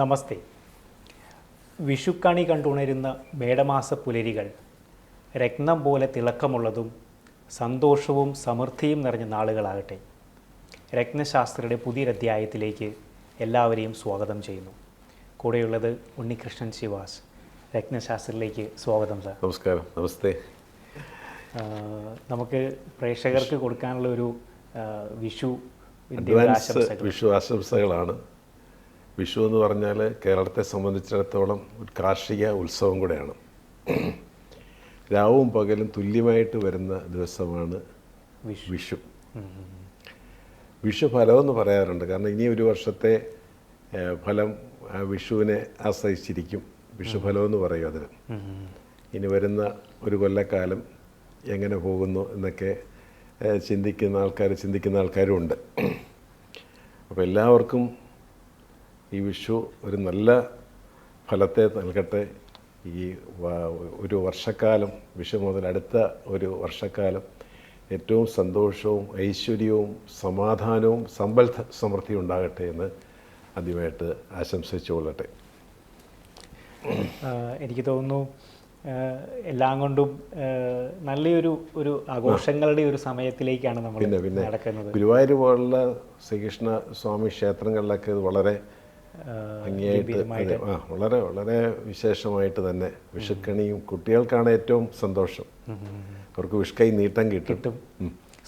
നമസ്തേ. വിഷുക്കണി കണ്ടുണരുന്ന മേടമാസ പുലരികൾ രത്നം പോലെ തിളക്കമുള്ളതും സന്തോഷവും സമൃദ്ധിയും നിറഞ്ഞ നാളുകളാകട്ടെ. രത്നശാസ്ത്രയുടെ പുതിയൊരധ്യായത്തിലേക്ക് എല്ലാവരെയും സ്വാഗതം ചെയ്യുന്നു. കൂടെയുള്ളത് ഉണ്ണികൃഷ്ണൻ ശിവാസ്. രത്നശാസ്ത്രത്തിലേക്ക് സ്വാഗതം സാർ. നമസ്കാരം. നമസ്തേ. നമുക്ക് പ്രേക്ഷകർക്ക് കൊടുക്കാനുള്ള ഒരു വിഷു ആശംസകളാണ്. വിഷു എന്ന് പറഞ്ഞാൽ കേരളത്തെ സംബന്ധിച്ചിടത്തോളം ഒരു കാർഷിക ഉത്സവം കൂടെയാണ്. രാവും പകലും തുല്യമായിട്ട് വരുന്ന ദിവസമാണ് വിഷു. വിഷു ഫലമെന്ന് പറയാറുണ്ട്. കാരണം ഇനി ഒരു വർഷത്തെ ഫലം വിഷുവിനെ ആശ്രയിച്ചിരിക്കും. വിഷുഫലമെന്ന് പറയും അതിന്. ഇനി വരുന്ന ഒരു കൊല്ലക്കാലം എങ്ങനെ പോകുന്നു എന്നൊക്കെ ചിന്തിക്കുന്ന ആൾക്കാരും ഉണ്ട്. അപ്പോൾ എല്ലാവർക്കും ഈ വിഷു ഒരു നല്ല ഫലത്തെ നൽകട്ടെ. ഈ ഒരു വർഷക്കാലം, വിഷു മുതൽ അടുത്ത ഒരു വർഷക്കാലം ഏറ്റവും സന്തോഷവും ഐശ്വര്യവും സമാധാനവും സമ്പൽ സമൃദ്ധിയും ഉണ്ടാകട്ടെ എന്ന് ആദ്യമായിട്ട് ആശംസിച്ചുകൊള്ളട്ടെ. എനിക്ക് തോന്നുന്നു എല്ലാം കൊണ്ടും നല്ലൊരു ആഘോഷങ്ങളുടെ ഒരു സമയത്തിലേക്കാണ് നമ്മൾ നടക്കുന്നത്. ഗുരുവായൂർ പോലുള്ള ശ്രീകൃഷ്ണ സ്വാമി ക്ഷേത്രങ്ങളിലൊക്കെ ഇത് വളരെ ഭംഗിയായിട്ട് വളരെ വളരെ വിശേഷമായിട്ട് തന്നെ വിഷുക്കണിയും കുട്ടികൾക്കാണ് ഏറ്റവും സന്തോഷം. അവർക്ക് വിഷുക്കൈ നീട്ടം കിട്ടും.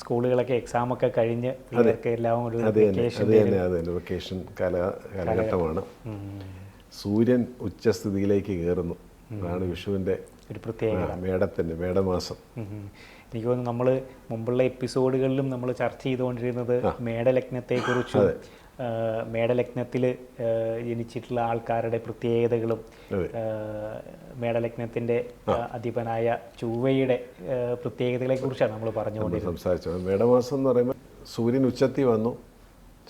സ്കൂളുകളൊക്കെ എക്സാമൊക്കെ കഴിഞ്ഞ് വെക്കേഷൻ കാലഘട്ടമാണ്. സൂര്യൻ ഉച്ചസ്ഥിതിയിലേക്ക് കയറുന്നു. അതാണ് വിഷുവിൻ്റെ ഒരു പ്രത്യേകത. മേടമാസം. എനിക്ക് തോന്നുന്നു നമ്മൾ മുമ്പുള്ള എപ്പിസോഡുകളിലും നമ്മൾ ചർച്ച ചെയ്തുകൊണ്ടിരുന്നത് മേടലഗ്നത്തെക്കുറിച്ചും മേടലഗ്നത്തിൽ ജനിച്ചിട്ടുള്ള ആൾക്കാരുടെ പ്രത്യേകതകളും മേടലഗ്നത്തിൻ്റെ അധിപനായ ചൊവ്വയുടെ പ്രത്യേകതകളെ കുറിച്ചാണ് നമ്മൾ പറഞ്ഞുകൊണ്ടിരുന്നത്. സംസാരിച്ചത് മേടമാസം എന്ന് പറയുമ്പോൾ സൂര്യൻ ഉച്ചത്തിൽ വന്നു.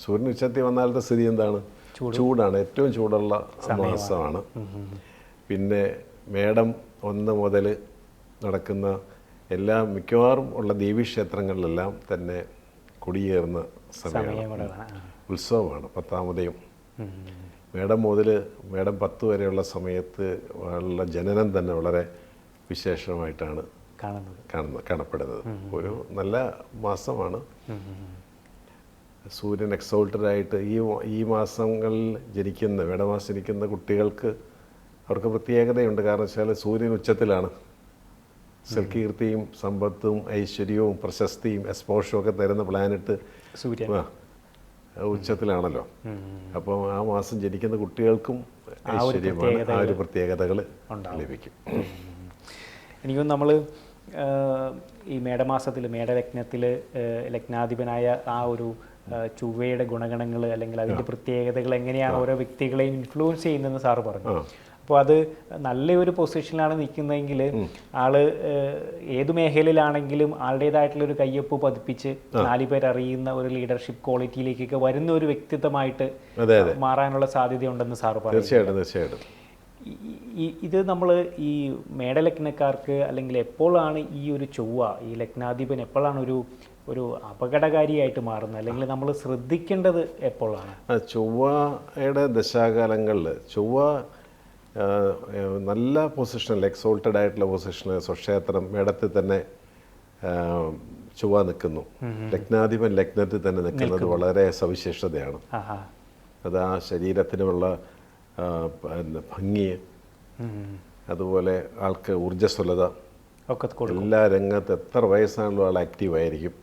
സൂര്യൻ ഉച്ചത്തിൽ വന്നാലത്തെ സ്ഥിതി എന്താണ്? ചൂടാണ്. ഏറ്റവും ചൂടുള്ള മാസമാണ്. പിന്നെ മേടം 1 മുതൽ നടക്കുന്ന മിക്കവാറും ഉള്ള ദേവീക്ഷേത്രങ്ങളിലെല്ലാം തന്നെ കൊടിയേറുന്ന സമയമാണ്, ഉത്സവമാണ്. 10-ാമതയും മേടം മുതൽ മേടം 10 വരെയുള്ള സമയത്ത് ഉള്ള ജനനം തന്നെ വളരെ വിശേഷമായിട്ടാണ് കാണപ്പെടുന്നത്. ഒരു നല്ല മാസമാണ്. സൂര്യൻ എക്സോൾട്ടഡായിട്ട് ഈ മാസങ്ങളിൽ ജനിക്കുന്ന മേടമാസം ജനിക്കുന്ന കുട്ടികൾക്ക് അവർക്ക് പ്രത്യേകതയുണ്ട്. കാരണം വെച്ചാൽ സൂര്യൻ ഉച്ചത്തിലാണ്. സൽകീർത്തിയും സമ്പത്തും ഐശ്വര്യവും പ്രശസ്തിയും എക്സ്പോഷറും ഒക്കെ തരുന്ന പ്ലാനറ്റ് സൂര്യൻ ഉച്ചത്തിലാണല്ലോ. അപ്പോൾ ആ മാസം ജനിക്കുന്ന കുട്ടികൾക്കും ഐശ്വര്യമാണ്, ആ ഒരു പ്രത്യേകതകൾ ലഭിക്കും. എനിക്കും നമ്മൾ ഈ മേടമാസത്തിൽ മേടലഗ്നത്തിൽ ലഗ്നാധിപനായ ആ ഒരു ചൊവ്വയുടെ ഗുണഗണങ്ങൾ അല്ലെങ്കിൽ അതിൻ്റെ പ്രത്യേകതകൾ എങ്ങനെയാണ് ഓരോ വ്യക്തികളെയും ഇൻഫ്ലുവൻസ് ചെയ്യുന്നതെന്ന് സാറ് പറഞ്ഞു. അപ്പോൾ അത് നല്ലൊരു പൊസിഷനിലാണ് നിൽക്കുന്നതെങ്കിൽ ആള് ഏത് മേഖലയിലാണെങ്കിലും ആളുടേതായിട്ടുള്ളൊരു കയ്യൊപ്പ് പതിപ്പിച്ച് 4 പേർ അറിയുന്ന ഒരു ലീഡർഷിപ്പ് ക്വാളിറ്റിയിലേക്കൊക്കെ വരുന്ന ഒരു വ്യക്തിത്വമായിട്ട് മാറാനുള്ള സാധ്യതയുണ്ടെന്ന് സാറ് പറഞ്ഞു. തീർച്ചയായിട്ടും. ഇത് നമ്മൾ ഈ മേടലഗ്നക്കാർക്ക് അല്ലെങ്കിൽ എപ്പോഴാണ് ഈ ഒരു ചൊവ്വ, ഈ ലഗ്നാധിപൻ എപ്പോഴാണ് ഒരു അപകടകാരിയായിട്ട് മാറുന്നത്, അല്ലെങ്കിൽ നമ്മൾ ശ്രദ്ധിക്കേണ്ടത് എപ്പോഴാണ്? ചൊവ്വയുടെ ദശാകാലങ്ങളിൽ ചൊവ്വ നല്ല പൊസിഷനിൽ, എക്സോൾട്ടഡ് ആയിട്ടുള്ള പൊസിഷനിൽ സ്വക്ഷേത്രം മേടത്തിൽ തന്നെ ചൊവ്വ നിൽക്കുന്നു. ലഗ്നാധിപൻ ലഗ്നത്തിൽ തന്നെ നിൽക്കുന്നത് വളരെ സവിശേഷതയാണ്. അത് ആ ശരീരത്തിനുമുള്ള ഭംഗി, അതുപോലെ ആൾക്ക് ഊർജ്ജസ്വലത, എല്ലാ രംഗത്ത് എത്ര വയസ്സാണല്ലോ ആൾ ആക്റ്റീവായിരിക്കും.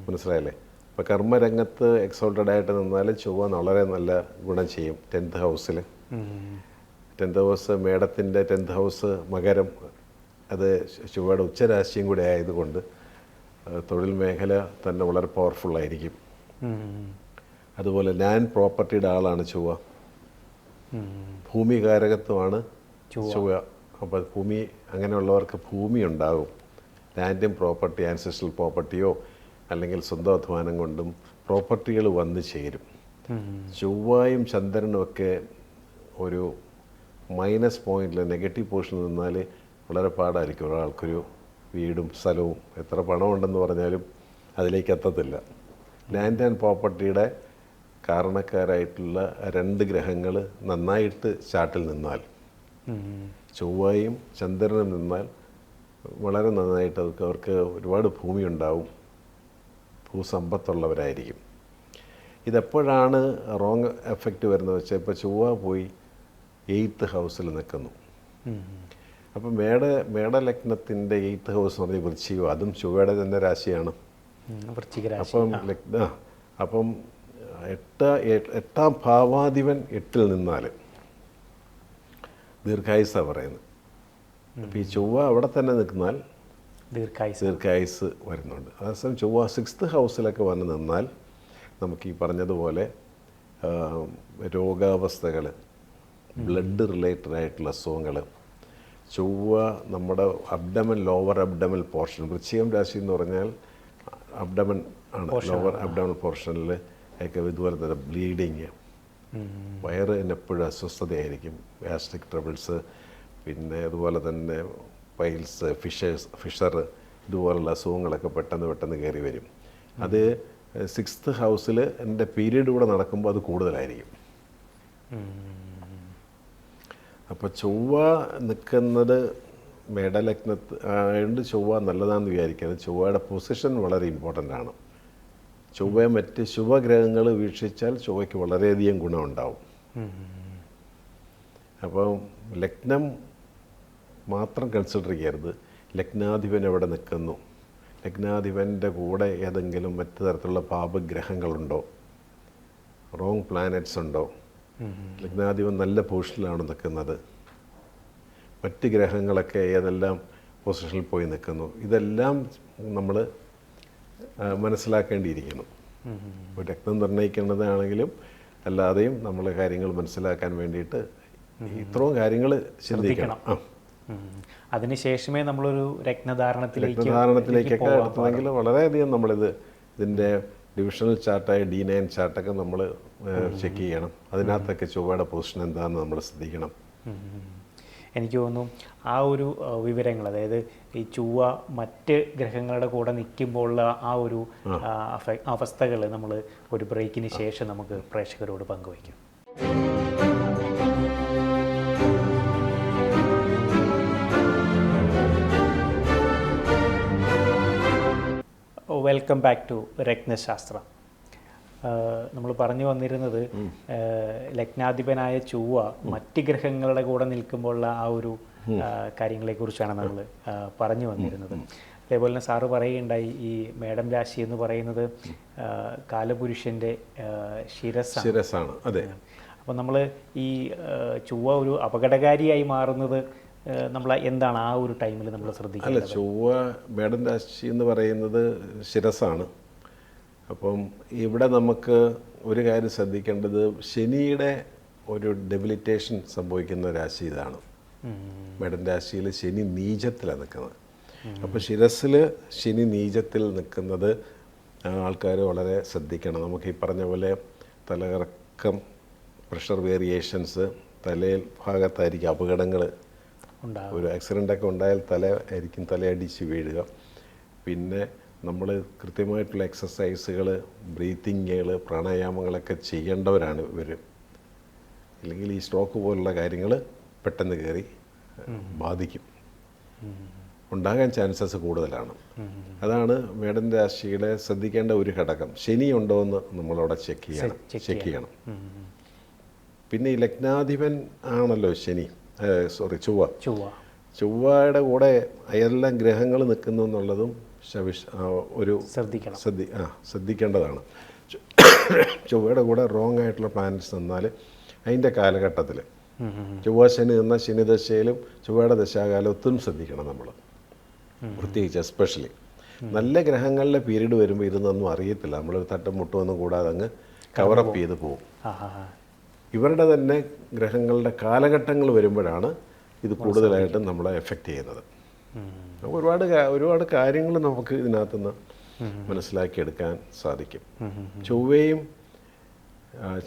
മനസ്സിലായല്ലേ? ഇപ്പോൾ കർമ്മരംഗത്ത് എക്സോൾട്ടഡ് ആയിട്ട് നിന്നാൽ ചൊവ്വ വളരെ നല്ല ഗുണം ചെയ്യും. 10th ഹൗസിൽ 10th ഹൗസ് മേടത്തിൻ്റെ 10th ഹൗസ് മകരം, അത് ചൊവ്വയുടെ ഉച്ചരാശിയും കൂടെ ആയതുകൊണ്ട് തൊഴിൽ മേഖല തന്നെ വളരെ പവർഫുള്ളായിരിക്കും. അതുപോലെ ലാൻഡ് പ്രോപ്പർട്ടിയുടെ ആളാണ് ചൊവ്വ. ഭൂമികാരകത്വമാണ് ചൊവ്വ. അപ്പോൾ ഭൂമി, അങ്ങനെയുള്ളവർക്ക് ഭൂമി ഉണ്ടാകും. ലാൻഡും പ്രോപ്പർട്ടി, ആൻസെസ്ട്രൽ പ്രോപ്പർട്ടിയോ അല്ലെങ്കിൽ സ്വന്തം അധ്വാനം കൊണ്ടും പ്രോപ്പർട്ടികൾ വന്നു ചേരും. ചൊവ്വയും ചന്ദ്രനും ഒക്കെ ഒരു മൈനസ് പോയിന്റിൽ, നെഗറ്റീവ് പൊസിഷനിൽ നിന്നാൽ വളരെ പാടായിരിക്കും. ഒരാൾക്കൊരു വീടും സ്ഥലവും എത്ര പണമുണ്ടെന്ന് പറഞ്ഞാലും അതിലേക്ക് എത്തത്തില്ല. ലാൻഡ് ആൻഡ് പ്രോപ്പർട്ടിയുടെ കാരണക്കാരായിട്ടുള്ള 2 ഗ്രഹങ്ങൾ നന്നായിട്ട് ചാർട്ടിൽ നിന്നാൽ, ചൊവ്വയും ചന്ദ്രനും നിന്നാൽ വളരെ നന്നായിട്ട് അവർക്ക് ഒരുപാട് ഭൂമി ഉണ്ടാവും, ഭൂസമ്പത്തുള്ളവരായിരിക്കും. ഇതെപ്പോഴാണ് റോങ് എഫക്റ്റ് വരുന്നത് വെച്ചാൽ, ഇപ്പോൾ ചൊവ്വ പോയി 8th ഹൗസിൽ നിൽക്കുന്നു. അപ്പം മേടലഗ്നത്തിൻ്റെ 8th ഹൗസ് എന്ന് പറഞ്ഞാൽ വൃശ്ചികം, അതും ചൊവ്വയുടെ തന്നെ രാശിയാണ്. അപ്പം 8ാം ഭാവാധിപൻ 8ൽ നിന്നാൽ ദീർഘായുസാണ് പറയുന്നത്. അപ്പം ഈ ചൊവ്വ അവിടെ തന്നെ നിൽക്കുന്നാൽ ദീർഘായുസ് വരുന്നുണ്ട്. അതേസമയം ചൊവ്വ 6th ഹൗസിലൊക്കെ വന്ന് നിന്നാൽ നമുക്ക് ഈ പറഞ്ഞതുപോലെ രോഗാവസ്ഥകൾ, ബ്ലഡ് റിലേറ്റഡ് ആയിട്ടുള്ള അസുഖങ്ങൾ, ചൊവ്വ നമ്മുടെ അബ്ഡമൻ, ലോവർ അബ്ഡമൽ പോർഷൻ, വൃശ്ചികം രാശി എന്ന് പറഞ്ഞാൽ അബ്ഡമൻ ആണ്, ലോവർ അബ്ഡമൽ പോർഷനിൽ ഒക്കെ ഇതുപോലെ തന്നെ ബ്ലീഡിങ്, വയറ് എപ്പോഴും അസ്വസ്ഥതയായിരിക്കും, ഗ്യാസ്ട്രിക് ട്രബിൾസ്, പിന്നെ അതുപോലെ തന്നെ പൈൽസ്, ഫിഷർ, ഇതുപോലുള്ള അസുഖങ്ങളൊക്കെ പെട്ടെന്ന് കയറി വരും. അത് 6th ഹൗസിൽ എൻ്റെ പീരീഡ് കൂടെ നടക്കുമ്പോൾ അത് കൂടുതലായിരിക്കും. അപ്പോൾ ചൊവ്വ നിൽക്കുന്നത് മേടലഗ്നത്ത് ആയതുകൊണ്ട് ചൊവ്വ നല്ലതാണെന്ന് വിചാരിക്കുന്നത്. ചൊവ്വയുടെ പൊസിഷൻ വളരെ ഇമ്പോർട്ടൻ്റ് ആണ്. ചൊവ്വയെ മറ്റ് ശുഭഗ്രഹങ്ങൾ വീക്ഷിച്ചാൽ ചൊവ്വയ്ക്ക് വളരെയധികം ഗുണമുണ്ടാവും. അപ്പം ലഗ്നം മാത്രം കൺസിഡർ ചെയ്യരുത്, ലഗ്നാധിപൻ എവിടെ നിൽക്കുന്നു, ലഗ്നാധിപൻ്റെ കൂടെ ഏതെങ്കിലും മറ്റു തരത്തിലുള്ള പാപഗ്രഹങ്ങളുണ്ടോ, റോങ് പ്ലാനറ്റ്സ് ഉണ്ടോ, ലഗ്നാധിപൻ നല്ല പൊസിഷനിലാണ് നിൽക്കുന്നത്, മറ്റ് ഗ്രഹങ്ങളൊക്കെ ഏതെല്ലാം പൊസിഷനിൽ പോയി നിൽക്കുന്നു, ഇതെല്ലാം നമ്മൾ മനസ്സിലാക്കേണ്ടിയിരിക്കുന്നു. ഇപ്പോൾ രക്തം നിർണ്ണയിക്കുന്നതാണെങ്കിലും അല്ലാതെയും നമ്മൾ കാര്യങ്ങൾ മനസ്സിലാക്കാൻ വേണ്ടിയിട്ട് ഇത്രയും ചിന്തിക്കണം. അതിനുശേഷമേ നമ്മളൊരു രത്നധാരണത്തിലേക്കൊക്കെ എടുത്തതെങ്കിൽ വളരെയധികം ഇതിൻ്റെ ഡിവിഷണൽ ചാർട്ടായ D9 ചാർട്ടൊക്കെ നമ്മൾ ചെക്ക് ചെയ്യണം. അതിനകത്തൊക്കെ ചൊവ്വയുടെ പൊസിഷൻ എന്താണെന്ന് നമ്മൾ ശ്രദ്ധിക്കണം. എനിക്ക് തോന്നുന്നു ആ ഒരു വിവരങ്ങൾ, അതായത് ഈ ചൊവ്വ മറ്റ് ഗ്രഹങ്ങളുടെ കൂടെ നിൽക്കുമ്പോഴുള്ള ആ ഒരു അവസ്ഥകൾ നമ്മൾ ഒരു ബ്രേക്കിന് ശേഷം നമുക്ക് പ്രേക്ഷകരോട് പങ്കുവയ്ക്കാം. Welcome back to Ratnashastram. നമ്മൾ പറഞ്ഞു വന്നിരുന്നത് ലഗ്നാധിപനായ ചൊവ്വ മറ്റ് ഗ്രഹങ്ങളുടെ കൂടെ നിൽക്കുമ്പോഴുള്ള ആ ഒരു കാര്യങ്ങളെക്കുറിച്ചാണ് നമ്മൾ പറഞ്ഞു വന്നിരുന്നത്. അതേപോലെ തന്നെ സാറ് പറയുകയുണ്ടായി, ഈ മേടം രാശി എന്ന് പറയുന്നത് കാലപുരുഷൻ്റെ ശിരസ്സാണ്. അതെ. അപ്പോൾ നമ്മൾ ഈ ചൊവ്വ ഒരു അപകടകാരിയായി മാറുന്നത് നമ്മൾ എന്താണ് ആ ഒരു ടൈമിൽ നമ്മൾ ശ്രദ്ധിക്കുന്നത്? അല്ല, ചൊവ്വ മേടം രാശി എന്ന് പറയുന്നത് ശിരസ്സാണ്. അപ്പം ഇവിടെ നമുക്ക് ഒരു കാര്യം ശ്രദ്ധിക്കേണ്ടത്, ശനിയുടെ ഒരു ഡെബിലിറ്റേഷൻ സംഭവിക്കുന്ന രാശി ഇതാണ്. മേടം രാശിയിൽ ശനി നീചത്തിലാണ് നിൽക്കുന്നത്. അപ്പോൾ ശിരസ്സിൽ ശനി നീചത്തിൽ നിൽക്കുന്നത് ആൾക്കാർ വളരെ ശ്രദ്ധിക്കണം. നമുക്ക് ഈ പറഞ്ഞ പോലെ തലകറക്കം, പ്രഷർ വേരിയേഷൻസ്, തലയിൽ ഭാഗത്തായിരിക്കും അപകടങ്ങൾ, ഒരു ആക്സിഡൻ്റൊക്കെ ഉണ്ടായാൽ തലയടിച്ച് വീഴുക. പിന്നെ നമ്മൾ കൃത്യമായിട്ടുള്ള എക്സസൈസുകൾ, ബ്രീത്തിങ്ങുകൾ, പ്രാണായാമങ്ങളൊക്കെ ചെയ്യേണ്ടവരാണ് ഇവർ. ഇല്ലെങ്കിൽ ഈ സ്ട്രോക്ക് പോലുള്ള കാര്യങ്ങൾ പെട്ടെന്ന് കയറി ബാധിക്കും, ഉണ്ടാകാൻ ചാൻസസ് കൂടുതലാണ്. അതാണ് മേടൻ രാശിയുടെ ശ്രദ്ധിക്കേണ്ട ഒരു ഘടകം. ശനി ഉണ്ടോ എന്ന് നമ്മളവിടെ ചെക്ക് ചെയ്യണം. പിന്നെ ഈ ലഗ്നാധിപൻ ആണല്ലോ ശനി, ചൊവ്വയുടെ കൂടെ ഏതെല്ലാം ഗ്രഹങ്ങൾ നിൽക്കുന്നു എന്നുള്ളതും ഒരു ശ്രദ്ധിക്കേണ്ടതാണ്. ചൊവ്വയുടെ കൂടെ റോങ് ആയിട്ടുള്ള പ്ലാനറ്റ്സ് നിന്നാൽ അതിൻ്റെ കാലഘട്ടത്തിൽ ചൊവ്വ ശനി നിന്ന ശനിദശയിലും ചൊവ്വയുടെ ദശാകാലത്തും ശ്രദ്ധിക്കണം നമ്മൾ, പ്രത്യേകിച്ച് എസ്പെഷ്യലി. നല്ല ഗ്രഹങ്ങളിലെ പീരീഡ് വരുമ്പോൾ ഇതൊന്നും അറിയത്തില്ല, നമ്മളൊരു തട്ടും മുട്ടുമൊന്നും കൂടാതെ അങ്ങ് കവറപ്പ് ചെയ്ത് പോകും. ഇവരുടെ തന്നെ ഗ്രഹങ്ങളുടെ കാലഘട്ടങ്ങൾ വരുമ്പോഴാണ് ഇത് കൂടുതലായിട്ടും നമ്മളെ എഫക്റ്റ് ചെയ്യുന്നത്. ഒരുപാട് കാര്യങ്ങൾ നമുക്ക് ഇതിനകത്തുനിന്ന് മനസ്സിലാക്കിയെടുക്കാൻ സാധിക്കും. ചൊവ്വയും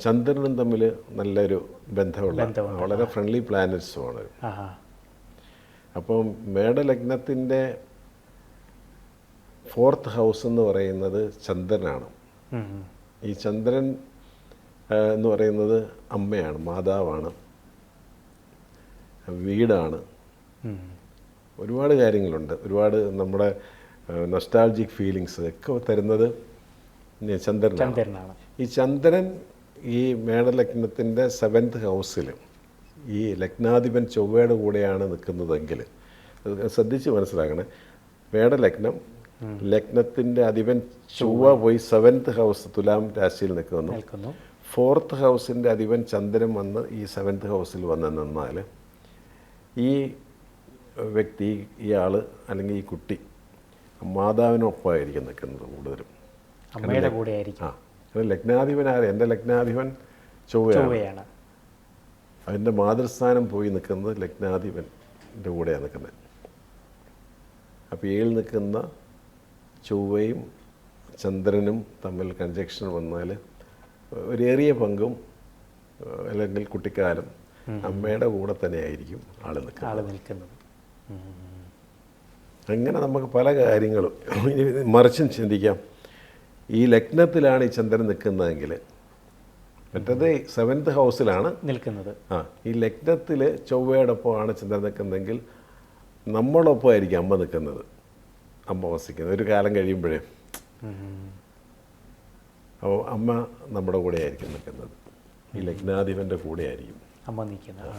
ചന്ദ്രനും തമ്മിൽ നല്ലൊരു ബന്ധമുള്ള വളരെ ഫ്രണ്ട്ലി പ്ലാനറ്റ്സുമാണ്. അപ്പം മേടലഗ്നത്തിൻ്റെ 4th ഹൗസ് എന്ന് പറയുന്നത് ചന്ദ്രനാണ്. ഈ ചന്ദ്രൻ എന്ന് പറയുന്നത് അമ്മയാണ്, മാതാവാണ്, വീടാണ്, ഒരുപാട് കാര്യങ്ങളുണ്ട്. ഒരുപാട് നമ്മുടെ നൊസ്റ്റാൾജിക് ഫീലിങ്സ് ഒക്കെ തരുന്നത് ചന്ദ്രനാണ്. ഈ ചന്ദ്രൻ ഈ മേടലഗ്നത്തിൻ്റെ 7th ഹൗസിൽ ഈ ലഗ്നാധിപൻ ചൊവ്വയുടെ കൂടെയാണ് നിൽക്കുന്നതെങ്കിൽ ശ്രദ്ധിച്ച് മനസ്സിലാക്കണേ. മേടലഗ്നം, ലഗ്നത്തിൻ്റെ അധിപൻ ചൊവ്വ പോയി 7th ഹൗസ് തുലാം രാശിയിൽ നിൽക്കുന്നു. 4th ഹൗസിൻ്റെ അധിപൻ ചന്ദ്രൻ വന്ന് ഈ 7th ഹൗസിൽ വന്ന് നിന്നാൽ ഈ വ്യക്തി, ഇയാൾ അല്ലെങ്കിൽ ഈ കുട്ടി മാതാവിനൊപ്പമായിരിക്കും നിൽക്കുന്നത് കൂടുതലും. അമ്മയുടെ കൂടെ ആയിരിക്കും. ലഗ്നാധിപൻ ആര്? എൻ്റെ ലഗ്നാധിപൻ ചൊവ്വയാണ്. അതിൻ്റെ മാതൃസ്ഥാനം പോയി നിൽക്കുന്നത് ലഗ്നാധിപൻ്റെ കൂടെയാണ് നിൽക്കുന്നത്. അപ്പോൾ ഏഴിൽ നിൽക്കുന്ന ചൊവ്വയും ചന്ദ്രനും തമ്മിൽ കൺജക്ഷൻ വന്നാൽ ഒരേറിയ പങ്കും അല്ലെങ്കിൽ കുട്ടിക്കാലം അമ്മയുടെ കൂടെ തന്നെ ആയിരിക്കും ആൾ നിൽക്കുന്നത്. അങ്ങനെ നമുക്ക് പല കാര്യങ്ങളും മറിച്ചും ചിന്തിക്കാം. ഈ ലഗ്നത്തിലാണ് ഈ ചന്ദ്രൻ നിൽക്കുന്നതെങ്കിൽ, മറ്റേത് 7th ഹൗസിലാണ് നിൽക്കുന്നത്. ഈ ലഗ്നത്തിൽ ചൊവ്വയോടൊപ്പമാണ് ചന്ദ്രൻ നിൽക്കുന്നതെങ്കിൽ നമ്മളൊപ്പമായിരിക്കും അമ്മ നിൽക്കുന്നത്, അമ്മ വസിക്കുന്നത്. ഒരു കാലം കഴിയുമ്പോഴേ അപ്പോൾ അമ്മ നമ്മുടെ കൂടെ ആയിരിക്കും നിൽക്കുന്നത്, ഈ ലഗ്നാധിപൻ്റെ കൂടെ ആയിരിക്കും അമ്മ നിൽക്കുന്നത്.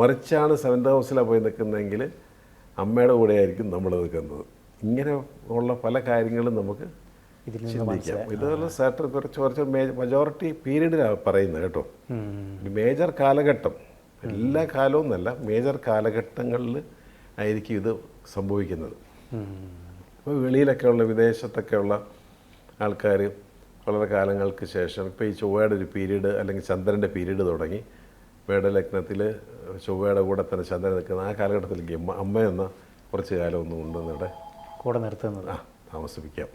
മറിച്ചാണ് 7th ഹൗസിലാണ് പോയി നിൽക്കുന്നതെങ്കിൽ അമ്മയുടെ കൂടെ ആയിരിക്കും നമ്മൾ നിൽക്കുന്നത്. ഇങ്ങനെ ഉള്ള പല കാര്യങ്ങളും നമുക്ക് ചിന്തിക്കാം. ഇതുപോലെ സാറ്റർ കുറച്ച് മജോറിറ്റി പീരീഡിലാണ് പറയുന്നത് കേട്ടോ. മേജർ കാലഘട്ടം, എല്ലാ കാലവും എന്നല്ല, മേജർ കാലഘട്ടങ്ങളിൽ ആയിരിക്കും ഇത് സംഭവിക്കുന്നത്. ഇപ്പോൾ വെളിയിലൊക്കെ ഉള്ള, വിദേശത്തൊക്കെ ഉള്ള ആൾക്കാർ വളരെ കാലങ്ങൾക്ക് ശേഷം ഇപ്പോൾ ഈ ചൊവ്വയുടെ ഒരു പീരീഡ് അല്ലെങ്കിൽ ചന്ദ്രൻ്റെ പീരീഡ് തുടങ്ങി മേടലഗ്നത്തിൽ ചൊവ്വയുടെ കൂടെ തന്നെ ചന്ദ്രൻ നിൽക്കുന്ന ആ കാലഘട്ടത്തിലേക്ക് അമ്മ എന്ന കുറച്ച് കാലം ഒന്നും കൊണ്ടുവന്നിവിടെ കൂടെ നിർത്തുന്നത്, താമസിപ്പിക്കാം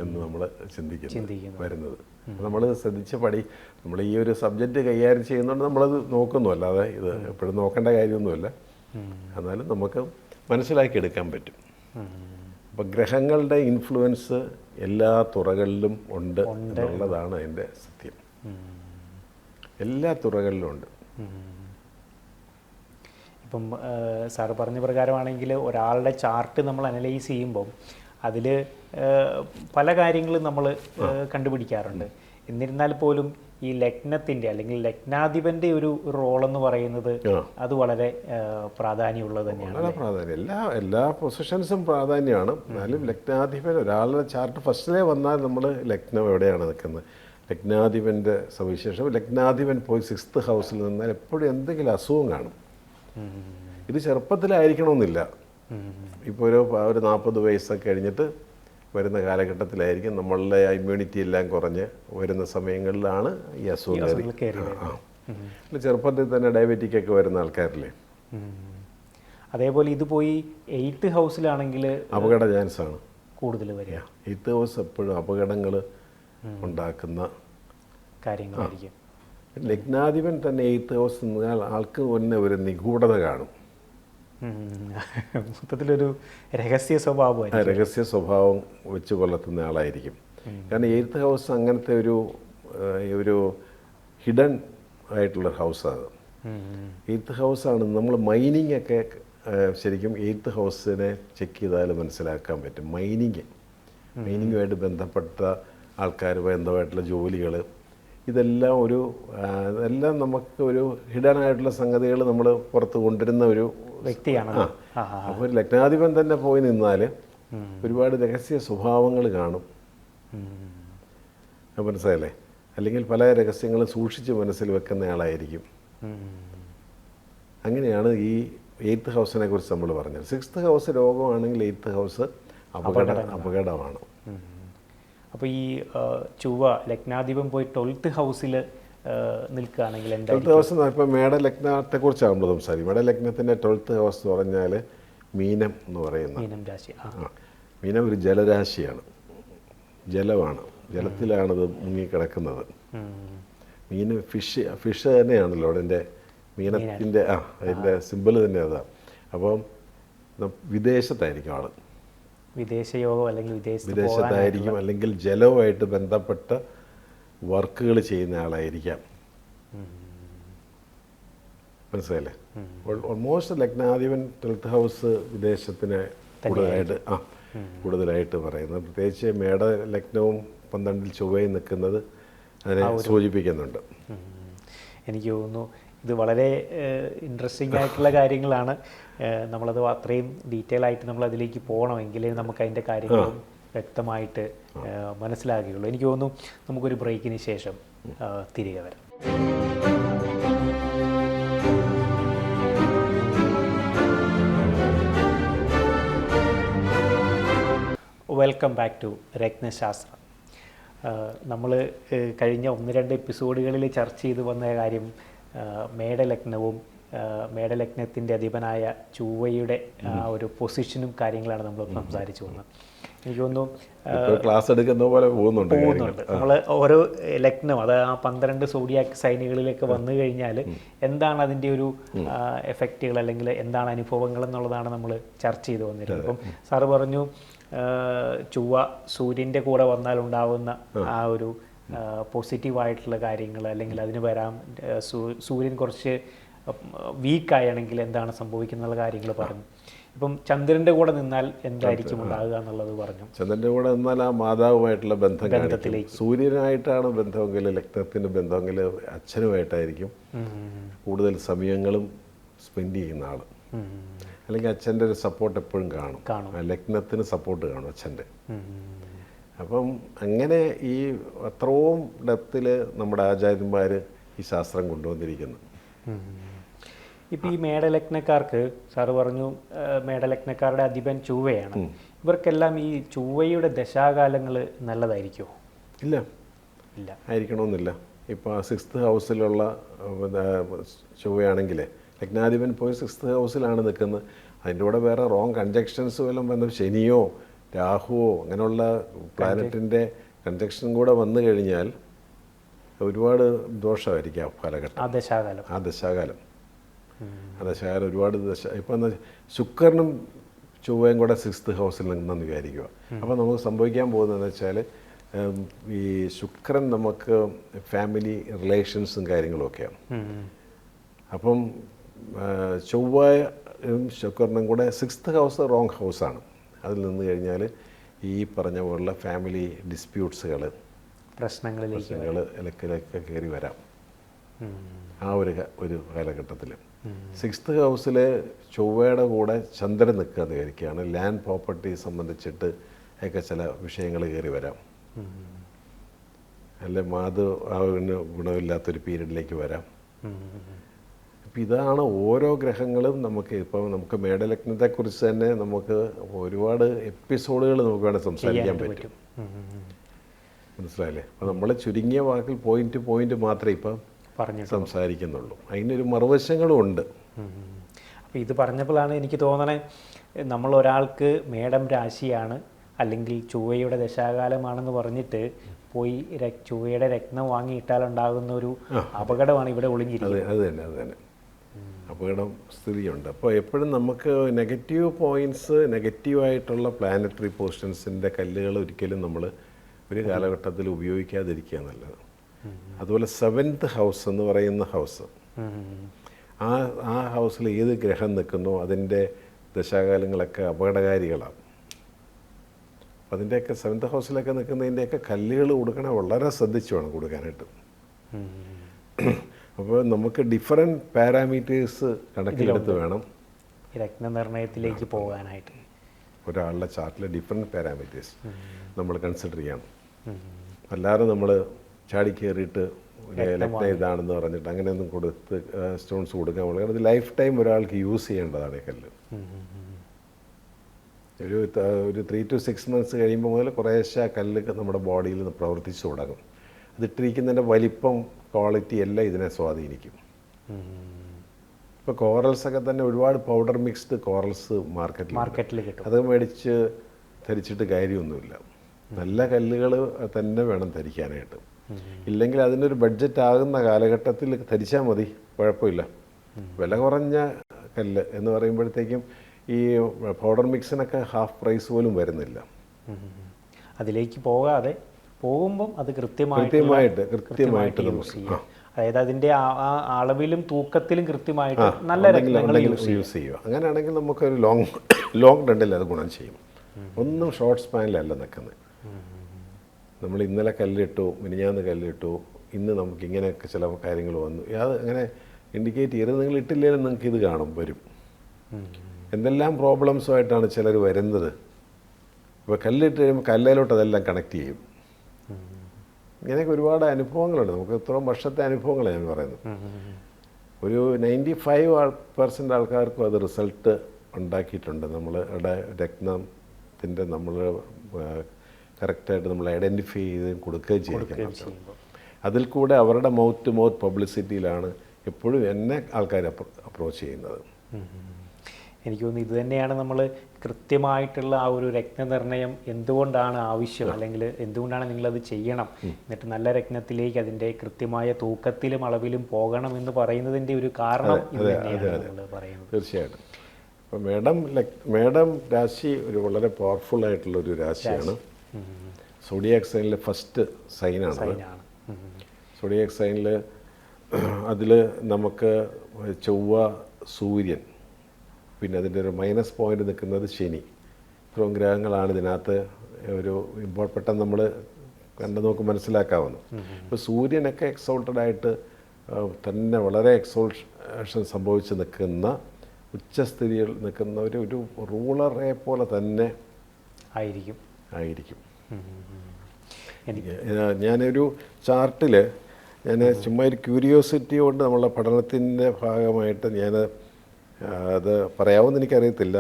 എന്ന് നമ്മൾ ചിന്തിക്കുന്നു വരുന്നത്. നമ്മൾ ശ്രദ്ധിച്ച പടി നമ്മൾ ഈ ഒരു സബ്ജക്റ്റ് കൈകാര്യം ചെയ്യുന്നതുകൊണ്ട് നമ്മളത് നോക്കുന്നു, അല്ലാതെ ഇത് എപ്പോഴും നോക്കേണ്ട കാര്യമൊന്നുമില്ല. എന്നാലും നമുക്ക് മനസ്സിലാക്കിയെടുക്കാൻ പറ്റും. അപ്പം ഗ്രഹങ്ങളുടെ ഇൻഫ്ലുവൻസ് എല്ലാ തുറകളിലും ഉണ്ട് എന്നുള്ളതാണ് അതിൻ്റെ സത്യം. എല്ലാ തുറകളിലും ഉണ്ട്. ഇപ്പം സാറ് പറഞ്ഞ പ്രകാരമാണെങ്കിൽ ഒരാളുടെ ചാർട്ട് നമ്മൾ അനലൈസ് ചെയ്യുമ്പം അതിൽ പല കാര്യങ്ങളും നമ്മൾ കണ്ടുപിടിക്കാറുണ്ട്. എന്നിരുന്നാൽ പോലും ഈ ലഗ്നത്തിൻ്റെ അല്ലെങ്കിൽ ലഗ്നാധിപൻ്റെ ഒരു റോളെന്ന് പറയുന്നത് അത് വളരെ പ്രാധാന്യമുള്ളത് തന്നെയാണ്. വളരെ പ്രാധാന്യം, എല്ലാ പൊസിഷൻസും പ്രാധാന്യമാണ്. എന്നാലും ലഗ്നാധിപൻ ഒരാളുടെ ചാർട്ട് ഫസ്റ്റിലേ വന്നാൽ നമ്മൾ ലഗ്നം എവിടെയാണ് നിൽക്കുന്നത്, ലഗ്നാധിപൻ്റെ സവിശേഷം. ലഗ്നാധിപൻ പോയി 6th ഹൗസിൽ നിന്നാൽ എപ്പോഴും എന്തെങ്കിലും അസുഖം കാണും. ഇത് ചെറുപ്പത്തിലായിരിക്കണമെന്നില്ല. ഇപ്പോൾ ഒരു 40 വയസ്സൊക്കെ കഴിഞ്ഞിട്ട് വരുന്ന കാലഘട്ടത്തിലായിരിക്കും നമ്മളുടെ ഇമ്മ്യൂണിറ്റി എല്ലാം കുറഞ്ഞ് വരുന്ന സമയങ്ങളിലാണ് ഈ അസുഖം കയറി. ചെറുപ്പത്തിൽ തന്നെ ഡയബറ്റിക് ഒക്കെ വരുന്ന ആൾക്കാരില്ലേ. അതേപോലെ ഇത് പോയി 8th ഹൗസിലാണെങ്കിൽ അപകട ചാൻസാണ് കൂടുതൽ വരിക. 8th ഹൗസ് എപ്പോഴും അപകടങ്ങൾ ഉണ്ടാക്കുന്ന കാര്യങ്ങളായിരിക്കും. ലഗ്നാധിപൻ തന്നെ 8th ഹൗസ് നിന്നാൽ ആൾക്ക് തന്നെ ഒരു നിഗൂഢത കാണും. മൊത്തത്തിലൊരു രഹസ്യ സ്വഭാവം, രഹസ്യ സ്വഭാവം വെച്ച് പുലർത്തുന്ന ആളായിരിക്കും. കാരണം 8th ഹൗസ് അങ്ങനത്തെ ഒരു ഹിഡൻ ആയിട്ടുള്ള ഹൗസാണ്. 8th ഹൗസാണ് നമ്മൾ മൈനിങ് ഒക്കെ ശരിക്കും 8th ഹൗസിനെ ചെക്ക് ചെയ്താൽ മനസ്സിലാക്കാൻ പറ്റും. മൈനിങ്ങുമായിട്ട് ബന്ധപ്പെട്ട ആൾക്കാർ, ബന്ധമായിട്ടുള്ള ജോലികൾ, ഇതെല്ലാം നമുക്ക് ഒരു ഹിഡൻ ആയിട്ടുള്ള സംഗതികൾ നമ്മൾ പുറത്ത് കൊണ്ടുവരുന്ന ഒരു വ്യക്തിയാണ്. അപ്പോൾ ഒരു ലഗ്നാധിപൻ തന്നെ പോയി നിന്നാൽ ഒരുപാട് രഹസ്യ സ്വഭാവങ്ങൾ കാണും. മനസ്സിലായില്ലേ? അല്ലെങ്കിൽ പല രഹസ്യങ്ങളും സൂക്ഷിച്ച് മനസ്സിൽ വെക്കുന്ന ആളായിരിക്കും. അങ്ങനെയാണ് ഈ 8th ഹൗസിനെ കുറിച്ച് നമ്മൾ പറഞ്ഞത്. 6th ഹൗസ് രോഗമാണെങ്കിൽ 8th ഹൗസ് അപകടമാണ്. അപ്പോൾ ഈ ചൊവ്വ ലഗ്നാധിപൻ പോയി 12th ഹൗസിൽ നിൽക്കുകയാണെങ്കിൽ 12th ഹൗസ് ഇപ്പം മേടലഗ്നത്തെ കുറിച്ചാണ് നമ്മൾ സംസാരിക്കും. മേടലഗ്നത്തിൻ്റെ 12th ഹൗസ് എന്ന് പറഞ്ഞാൽ മീനം എന്ന് പറയുന്ന മീനം രാശി. മീനം ഒരു ജലരാശിയാണ്, ജലമാണ്, ജലത്തിലാണത് മുങ്ങിക്കിടക്കുന്നത്. മീൻ ഫിഷ് തന്നെയാണല്ലോ അതിൻ്റെ മീനത്തിൻ്റെ അതിൻ്റെ സിമ്പിൾ തന്നെ അതാണ്. അപ്പം വിദേശത്തായിരിക്കും ആൾ, വിദേശയോഗം അല്ലെങ്കിൽ വിദേശത്തായിരിക്കും, അല്ലെങ്കിൽ ജലവുമായിട്ട് ബന്ധപ്പെട്ട വർക്കുകൾ ചെയ്യുന്ന ആളായിരിക്കാം. മനസ്സിലായില്ലേ? ഓൾമോസ്റ്റ് ലഗ്നാധിപൻ 12th ഹൗസ് വിദേശത്തിന് കൂടുതലായിട്ട് പറയുന്നത്, പ്രത്യേകിച്ച് മേട ലഗ്നവും 12ൽ ചൊവ്വയും നിൽക്കുന്നത് അതിനെ സൂചിപ്പിക്കുന്നുണ്ട്. എനിക്ക് തോന്നുന്നു ഇത് വളരെ ഇൻട്രസ്റ്റിംഗ് ആയിട്ടുള്ള കാര്യങ്ങളാണ്. നമ്മളത് അത്രയും ഡീറ്റെയിൽ ആയിട്ട് നമ്മളതിലേക്ക് പോകണമെങ്കിൽ നമുക്ക് അതിൻ്റെ കാര്യങ്ങളും വ്യക്തമായിട്ട് മനസ്സിലാകുകയുള്ളൂ. എനിക്ക് തോന്നുന്നു നമുക്കൊരു ബ്രേക്കിന് ശേഷം തിരികെ വരാം. Welcome back to Ratnashastram. നമ്മൾ കഴിഞ്ഞ 1-2 എപ്പിസോഡുകളിൽ ചർച്ച ചെയ്ത് വന്ന കാര്യം മേടലഗ്നവും മേടലഗ്നത്തിൻ്റെ അധിപനായ ചൊവ്വയുടെ ഒരു പൊസിഷനും കാര്യങ്ങളാണ് നമ്മൾ സംസാരിച്ചു വന്നത്. എനിക്ക് തോന്നുന്നു ക്ലാസ് എടുക്കുന്ന പോലെ പോകുന്നുണ്ട്. നമ്മൾ ഓരോ ലഗ്നം, അത് ആ 12 സോഡിയാക് സൈനുകളിലേക്ക് വന്നു കഴിഞ്ഞാൽ എന്താണ് അതിൻ്റെ ഒരു എഫക്റ്റുകൾ അല്ലെങ്കിൽ എന്താണ് അനുഭവങ്ങൾ എന്നുള്ളതാണ് നമ്മൾ ചർച്ച ചെയ്ത് വന്നിരുന്നത്. അപ്പം സാറ് പറഞ്ഞു ചൊവ്വ സൂര്യൻ്റെ കൂടെ വന്നാൽ ഉണ്ടാവുന്ന ആ ഒരു പോസിറ്റീവായിട്ടുള്ള കാര്യങ്ങൾ, അല്ലെങ്കിൽ അതിന് വരാം സൂര്യൻ കുറച്ച് വീക്കായാണെങ്കിൽ എന്താണ് സംഭവിക്കുന്ന കാര്യങ്ങൾ പറഞ്ഞു. ഇപ്പം ചന്ദ്രൻ്റെ കൂടെ നിന്നാൽ എന്തായിരിക്കും ഉണ്ടാകുക എന്നുള്ളത് പറഞ്ഞു. ചന്ദ്രൻ്റെ കൂടെ നിന്നാൽ ആ മാതാവുമായിട്ടുള്ള ബന്ധത്തിലേക്ക്, സൂര്യനായിട്ടാണ് ബന്ധമെങ്കിൽ ലഗ്നത്തിൻ്റെ ബന്ധമെങ്കിൽ അച്ഛനുമായിട്ടായിരിക്കും കൂടുതൽ സമയങ്ങളും സ്പെൻഡ് ചെയ്യുന്ന ആൾ. അല്ലെങ്കിൽ അച്ഛൻ്റെ ഒരു സപ്പോർട്ട് എപ്പോഴും കാണും. ലഗ്നത്തിന് സപ്പോർട്ട് കാണും അച്ഛൻ്റെ. അപ്പം അങ്ങനെ ഈ അത്രയും ഡെപ്തിൽ നമ്മുടെ ആചാര്യന്മാർ ഈ ശാസ്ത്രം കൊണ്ടുവന്നിരിക്കുന്നു. ഇപ്പം ഈ മേടലഗ്നക്കാർക്ക് സാറ് പറഞ്ഞു മേടലഗ്നക്കാരുടെ അധിപൻ ചൊവ്വയാണ്. ഇവർക്കെല്ലാം ഈ ചൊവ്വയുടെ ദശാകാലങ്ങൾ നല്ലതായിരിക്കുമോ? ഇല്ല, ആയിരിക്കണമെന്നില്ല. ഇപ്പോൾ 6th ഹൗസിലുള്ള ചൊവ്വയാണെങ്കിൽ ലഗ്നാധിപൻ പോയി 6th ഹൗസിലാണ് നിൽക്കുന്നത്. അതിൻ്റെ കൂടെ വേറെ റോങ് കൺജക്ഷൻസ് വല്ലതും വന്ന് ശനിയോ രാഹുവോ അങ്ങനെയുള്ള പ്ലാനറ്റിൻ്റെ കൺജക്ഷനും കൂടെ വന്നു കഴിഞ്ഞാൽ ഒരുപാട് ദോഷമായിരിക്കും ആ കാലഘട്ടം, ആ ദശാകാലം ഒരുപാട് ഇപ്പം എന്താ ശുക്രനും ചൊവ്വയും കൂടെ 6th ഹൗസിൽ നിന്നെന്ന് വിചാരിക്കുക. അപ്പോൾ നമുക്ക് സംഭവിക്കാൻ പോകുന്നതെന്ന് വെച്ചാൽ ഈ ശുക്രൻ നമുക്ക് ഫാമിലി റിലേഷൻസും കാര്യങ്ങളുമൊക്കെയാണ്. അപ്പം ചൊവ്വയും ശുക്രനും കൂടെ 6th ഹൗസ് റോങ് ഹൗസാണ്. അതിൽ നിന്ന് കഴിഞ്ഞാൽ ഈ പറഞ്ഞ പോലുള്ള ഫാമിലി ഡിസ്പ്യൂട്ട്സുകൾ, പ്രശ്നങ്ങളിലേക്ക് കയറി വരാം ആ ഒരു കാലഘട്ടത്തിൽ. 6th ഹൗസിൽ ചൊവ്വയുടെ കൂടെ ചന്ദ്രൻ നിൽക്കുകയെന്ന് വിചാരിക്കുകയാണ്. ലാൻഡ് പ്രോപ്പർട്ടി സംബന്ധിച്ചിട്ട് ഒക്കെ ചില വിഷയങ്ങൾ കയറി വരാം. അല്ലെ മാതൃന് ഗുണമില്ലാത്തൊരു പീരീഡിലേക്ക് വരാം. അപ്പം ഇതാണ് ഓരോ ഗ്രഹങ്ങളും നമുക്ക് മേടലഗ്നത്തെക്കുറിച്ച് തന്നെ നമുക്ക് ഒരുപാട് എപ്പിസോഡുകൾ നമുക്ക് വേണം സംസാരിക്കാൻ പറ്റും. മനസ്സിലായില്ലേ? അപ്പം നമ്മൾ ചുരുങ്ങിയ വാക്കിൽ പോയിന്റ് മാത്രമേ ഇപ്പം സംസാരിക്കുന്നുള്ളൂ. അതിനൊരു മറുവശങ്ങളും ഉണ്ട്. അപ്പോൾ ഇത് പറഞ്ഞപ്പോഴാണ് എനിക്ക് തോന്നണേ, നമ്മൾ ഒരാൾക്ക് മേടം രാശിയാണ് അല്ലെങ്കിൽ ചൊവ്വയുടെ ദശാകാലമാണെന്ന് പറഞ്ഞിട്ട് പോയി ചൊവ്വയുടെ രത്നം വാങ്ങിയിട്ടാലുണ്ടാകുന്ന ഒരു അപകടമാണ് ഇവിടെ ഒളിഞ്ഞിരിക്കുന്നത്. അത് തന്നെ അപകടം സ്ഥിതിയുണ്ട്. അപ്പോൾ എപ്പോഴും നമുക്ക് നെഗറ്റീവ് പോയിൻറ്റ്സ്, നെഗറ്റീവായിട്ടുള്ള പ്ലാനറ്ററി പൊസിഷൻസിൻ്റെ കല്ലുകൾ ഒരിക്കലും നമ്മൾ ഒരു കാലഘട്ടത്തിൽ ഉപയോഗിക്കാതിരിക്കുക നല്ലത്. അതുപോലെ 7th ഹൗസ് എന്ന് പറയുന്ന ഹൗസ്, ആ ഹൗസിൽ ഏത് ഗ്രഹം നിൽക്കുന്നോ അതിൻ്റെ ദശാകാലങ്ങളൊക്കെ അപകടകാരികളാണ്. അപ്പം അതിൻ്റെയൊക്കെ 7th ഹൗസിലൊക്കെ നിൽക്കുന്നതിൻ്റെയൊക്കെ കല്ലുകൾ കൊടുക്കണേ വളരെ ശ്രദ്ധിച്ചു വേണം കൊടുക്കാനായിട്ട്. അപ്പോൾ നമുക്ക് ഡിഫറെൻറ്റ് പാരാമീറ്റേഴ്സ് കണക്കിലെടുത്ത് വേണം രത്നനിർണയത്തിലേക്ക് പോകാനായിട്ട്. ഒരാളുടെ ചാർട്ടിലെ ഡിഫറെൻറ്റ് പാരാമീറ്റേഴ്സ് നമ്മൾ കൺസിഡർ ചെയ്യണം. അല്ലാതെ നമ്മൾ ചാടി കയറിയിട്ട് ലഗ്നം ഇതാണെന്ന് പറഞ്ഞിട്ട് അങ്ങനെയൊന്നും കൊടുത്ത് സ്റ്റോൺസ് കൊടുക്കാൻ പോകുന്നത്. കാരണം ഇത് ലൈഫ് ടൈം ഒരാൾക്ക് യൂസ് ചെയ്യേണ്ടതാണ് ഈ കല്ല്. ഒരു 3 to 6 months കഴിയുമ്പോൾ മുതൽ കുറേശ്ശെ കല്ല് നമ്മുടെ ബോഡിയിൽ പ്രവർത്തിച്ചു തുടങ്ങും. അതിട്ടിരിക്കുന്നതിൻ്റെ വലിപ്പം, ക്വാളിറ്റി എല്ലാം ഇതിനെ സ്വാധീനിക്കും. ഇപ്പോൾ കോറൽസൊക്കെ തന്നെ ഒരുപാട് പൗഡർ മിക്സ്ഡ് കോറൽസ് മാർക്കറ്റിൽ കിട്ടും. അത് മേടിച്ച് ധരിച്ചിട്ട് കാര്യമൊന്നുമില്ല. നല്ല കല്ലുകൾ തന്നെ വേണം ധരിക്കാനായിട്ട്. ഇല്ലെങ്കിൽ അതിനൊരു ബഡ്ജറ്റ് ആകുന്ന കാലഘട്ടത്തിൽ ധരിച്ചാൽ മതി, കുഴപ്പമില്ല. വില കുറഞ്ഞ കല്ല് എന്ന് പറയുമ്പോഴത്തേക്കും ഈ പൗഡർ മിക്സിനൊക്കെ ഹാഫ് പ്രൈസ് പോലും വരുന്നില്ല. അതിലേക്ക് പോകാതെ പോകുമ്പം അത് കൃത്യമായിട്ട് നമുക്ക് അതായത് അതിൻ്റെ ആ അളവിലും തൂക്കത്തിലും കൃത്യമായിട്ട് നല്ല രത്നങ്ങൾ യൂസ് ചെയ്യുക. അങ്ങനെയാണെങ്കിൽ നമുക്കൊരു ലോങ് റണ്ണിൽ അത് ഗുണം ചെയ്യും. ഒന്നും ഷോർട്ട് സ്പാനിലല്ല നിൽക്കുന്നത്. നമ്മൾ ഇന്നലെ കല്ലിട്ടു, മിനിഞ്ഞാന്ന് കല്ലിട്ടു, ഇന്ന് നമുക്ക് ഇങ്ങനെയൊക്കെ ചില കാര്യങ്ങൾ വന്നു, അത് അങ്ങനെ ഇൻഡിക്കേറ്റ് ചെയ്യരുത്. നിങ്ങൾ ഇട്ടില്ലെങ്കിലും നിങ്ങൾക്ക് ഇത് വരും. എന്തെല്ലാം പ്രോബ്ലംസുമായിട്ടാണ് ചിലർ വരുന്നത്. ഇപ്പോൾ കല്ലിട്ട് കഴിയുമ്പോൾ കല്ലിലോട്ട് അതെല്ലാം കണക്ട് ചെയ്യും. ഇങ്ങനെയൊക്കെ ഒരുപാട് അനുഭവങ്ങളുണ്ട്. നമുക്ക് ഇത്രയും വർഷത്തെ അനുഭവങ്ങളാണ് ഞാൻ പറയുന്നത്. ഒരു 95% ആൾക്കാർക്കും അത് റിസൾട്ട് ഉണ്ടാക്കിയിട്ടുണ്ട്. നമ്മളുടെ രത്നത്തിൻ്റെ നമ്മൾ കറക്റ്റായിട്ട് നമ്മൾ ഐഡൻറ്റിഫൈ ചെയ്ത് കൊടുക്കുകയും ചെയ്യിക്കണം. അതിൽ കൂടെ അവരുടെ മൗത്ത് ടു മൗത്ത് പബ്ലിസിറ്റിയിലാണ് എപ്പോഴും എന്നെ ആൾക്കാർ അപ്രോച്ച് ചെയ്യുന്നത്. എനിക്ക് തോന്നുന്നു ഇത് തന്നെയാണ് നമ്മൾ കൃത്യമായിട്ടുള്ള ആ ഒരു രത്നനിർണയം എന്തുകൊണ്ടാണ് ആവശ്യം, അല്ലെങ്കിൽ എന്തുകൊണ്ടാണ് നിങ്ങളത് ചെയ്യണം, എന്നിട്ട് നല്ല രത്നത്തിലേക്ക് അതിൻ്റെ കൃത്യമായ തൂക്കത്തിലും അളവിലും പോകണം എന്ന് പറയുന്നതിൻ്റെ ഒരു കാരണം ഇത് തന്നെയാണ് നമ്മൾ പറയുന്നത്. തീർച്ചയായിട്ടും. അപ്പോൾ മേഡം രാശി ഒരു വളരെ പവർഫുൾ ആയിട്ടുള്ള ഒരു രാശിയാണ്. സോഡിയാക് സൈനിലെ ഫസ്റ്റ് സൈനാണ്. സോഡിയാക് സൈനിൽ അതിൽ നമുക്ക് ചൊവ്വ, സൂര്യൻ, പിന്നെ അതിൻ്റെ ഒരു മൈനസ് പോയിന്റ് നിൽക്കുന്നത് ശനി. ഇത്രയും ഗ്രഹങ്ങളാണ് ഇതിനകത്ത് ഒരു പെട്ടെന്ന് നമ്മൾ കണ്ടു നോക്കി മനസ്സിലാക്കാവുന്നു. ഇപ്പോൾ സൂര്യനൊക്കെ എക്സോൾട്ടഡ് ആയിട്ട് തന്നെ വളരെ എക്സോൾഷൻ സംഭവിച്ച് നിൽക്കുന്ന, ഉച്ചസ്ഥിതിയിൽ നിൽക്കുന്ന ഒരു റൂളറെ പോലെ തന്നെ ആയിരിക്കും. ഞാനൊരു ചാർട്ടിൽ ഞാൻ ചുമ്മാ ഒരു ക്യൂരിയോസിറ്റി കൊണ്ട് നമ്മളെ പഠനത്തിൻ്റെ ഭാഗമായിട്ട് ഞാൻ അത് പറയാമെന്ന് എനിക്കറിയത്തില്ല.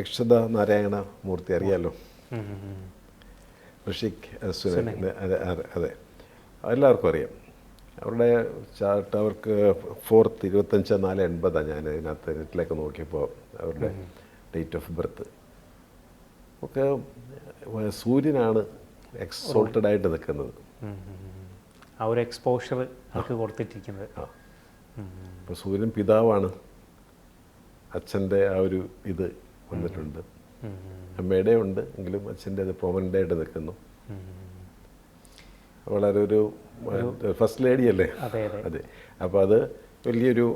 അക്ഷത നാരായണ മൂർത്തി അറിയാമല്ലോ, ഋഷിക് സുനൻ, അതെ എല്ലാവർക്കും അറിയാം. അവരുടെ ചാർട്ട് അവർക്ക് 4th 25/4/80 ഞാൻ ഇതിനകത്ത് നെറ്റിലേക്ക് നോക്കിയപ്പോൾ അവരുടെ ഡേറ്റ് ഓഫ് ബർത്ത് ഒക്കെ സൂര്യനാണ് എക്സോൾട്ടഡ് ആയിട്ട് നിൽക്കുന്നത്. ആ ഒരു എക്സ്പോഷർ അവർക്ക് കൊടുത്തിട്ടിരിക്കുന്നത്. ഇപ്പോൾ സൂര്യൻ പിതാവാണ്, അച്ഛൻ്റെ ആ ഒരു ഇത് വന്നിട്ടുണ്ട്. അമ്മയുടെ ഉണ്ട്, എങ്കിലും അച്ഛൻ്റെ അത് പ്രൊമനൻ്റായിട്ട് നിൽക്കുന്നു. വളരെ ഒരു ഫസ്റ്റ് ലേഡി അല്ലേ? അതെ. അപ്പോൾ അത് വലിയൊരു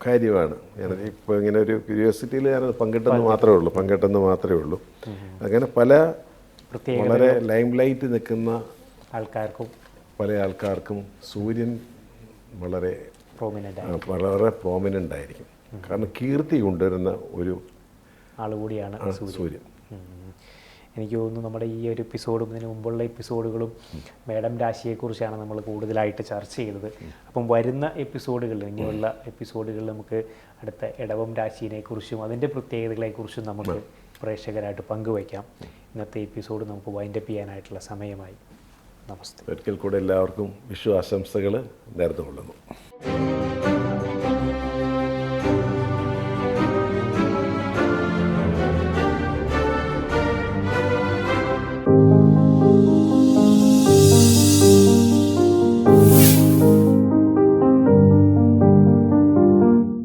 കാര്യമാണ്. ഞാൻ ഇപ്പോൾ ഇങ്ങനെ ഒരു ക്യൂരിയോസിറ്റിയിൽ ഞാനത് പങ്കിട്ടെന്ന് മാത്രമേ ഉള്ളൂ. അങ്ങനെ പല വളരെ ലൈം ലൈറ്റ് നിൽക്കുന്ന പല ആൾക്കാർക്കും സൂര്യൻ വളരെ പ്രോമിനൻ്റ് ആയിരിക്കും. കാരണം കീർത്തി കൊണ്ടുവരുന്ന ഒരു ആൾ കൂടിയാണ് സൂര്യൻ. എനിക്ക് തോന്നുന്നു നമ്മുടെ ഈ ഒരു എപ്പിസോഡും ഇതിന് മുമ്പുള്ള എപ്പിസോഡുകളും മേഡം രാശിയെക്കുറിച്ചാണ് നമ്മൾ കൂടുതലായിട്ട് ചർച്ച ചെയ്തത്. അപ്പം വരുന്ന എപ്പിസോഡുകളിൽ, ഇനിയുള്ള എപ്പിസോഡുകളിൽ നമുക്ക് അടുത്ത ഇടവം രാശിയെക്കുറിച്ചും അതിൻ്റെ പ്രത്യേകതകളെക്കുറിച്ചും നമുക്ക് പ്രേക്ഷകരായിട്ട് പങ്കുവയ്ക്കാം. ഇന്നത്തെ എപ്പിസോഡ് നമുക്ക് വൈൻഡപ്പ് ചെയ്യാനായിട്ടുള്ള സമയമായി. നമസ്തേ. ഒരിക്കൽ കൂടെ എല്ലാവർക്കും വിഷു ആശംസകൾ നേർന്നുകൊള്ളുന്നു.